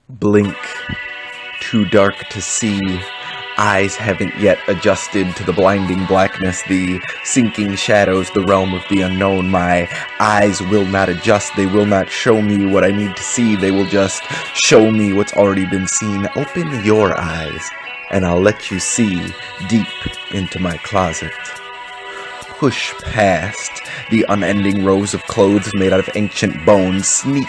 Blink, too dark to see. Eyes haven't yet adjusted to the blinding blackness, the sinking shadows, the realm of the unknown. My eyes will not adjust. They will not show me what I need to see. They will just show me what's already been seen. Open your eyes, and I'll let you see deep into my closet. Push past the unending rows of clothes made out of ancient bones. Sneak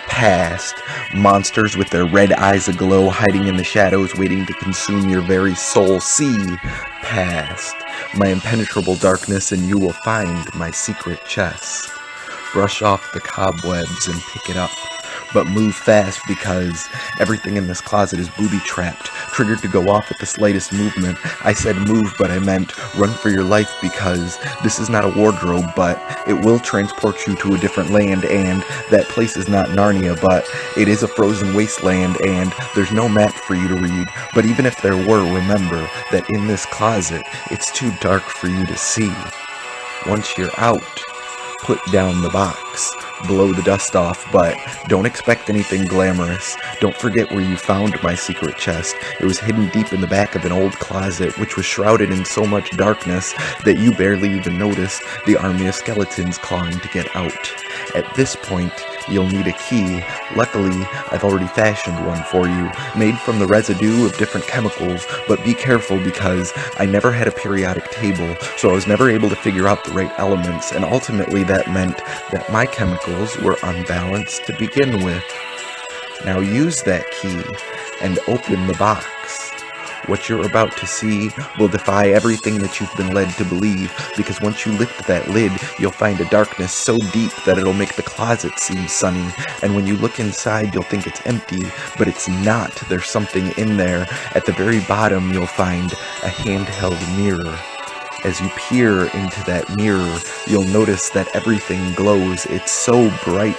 past monsters with their red eyes aglow, hiding in the shadows, waiting to consume your very soul. See past my impenetrable darkness, and you will find my secret chest. Brush off the cobwebs and pick it up, but move fast, because everything in this closet is booby-trapped, triggered to go off at the slightest movement. I said move, but I meant run for your life, because this is not a wardrobe, but it will transport you to a different land, and that place is not Narnia, but it is a frozen wasteland, and there's no map for you to read. But even if there were, remember that in this closet, it's too dark for you to see. Once you're out, put down the box, blow the dust off, but don't expect anything glamorous. Don't forget where you found my secret chest. It was hidden deep in the back of an old closet, which was shrouded in so much darkness that you barely even noticed the army of skeletons clawing to get out. At this point, you'll need a key. Luckily, I've already fashioned one for you, made from the residue of different chemicals, but be careful, because I never had a periodic table, so I was never able to figure out the right elements, and ultimately that meant that my chemicals were unbalanced to begin with. Now use that key and open the box. What you're about to see will defy everything that you've been led to believe, because once you lift that lid, you'll find a darkness so deep that it'll make the closet seem sunny, and when you look inside, you'll think it's empty, but it's not. There's something in there. At the very bottom, you'll find a handheld mirror. As you peer into that mirror, you'll notice that everything glows. It's so bright,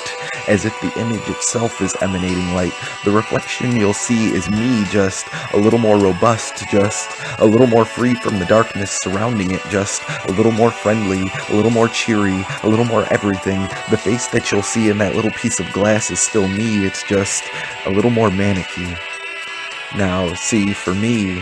as if the image itself is emanating light. The reflection you'll see is me, just a little more robust, just a little more free from the darkness surrounding it, just a little more friendly, a little more cheery, a little more everything. The face that you'll see in that little piece of glass is still me. It's just a little more manicky. Now, see, for me,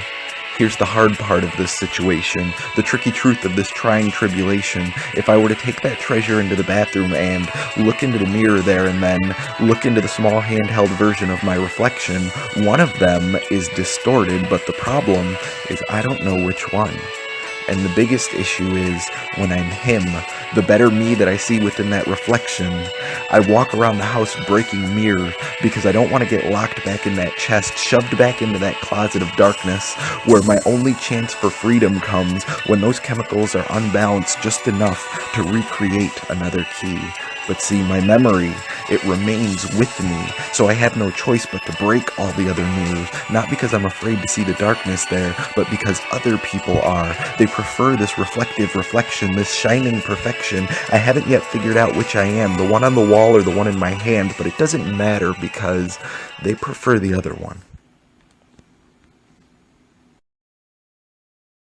here's the hard part of this situation, the tricky truth of this trying tribulation. If I were to take that treasure into the bathroom and look into the mirror there, and then look into the small handheld version of my reflection, one of them is distorted, but the problem is I don't know which one. And the biggest issue is when I'm him, the better me that I see within that reflection, I walk around the house breaking mirrors, because I don't want to get locked back in that chest, shoved back into that closet of darkness, where my only chance for freedom comes when those chemicals are unbalanced just enough to recreate another key. But see, my memory, it remains with me, so I have no choice but to break all the other mirrors, not because I'm afraid to see the darkness there, but because other people are. They prefer this reflective reflection, this shining perfection. I haven't yet figured out which I am, the one on the wall or the one in my hand, but it doesn't matter, because they prefer the other one.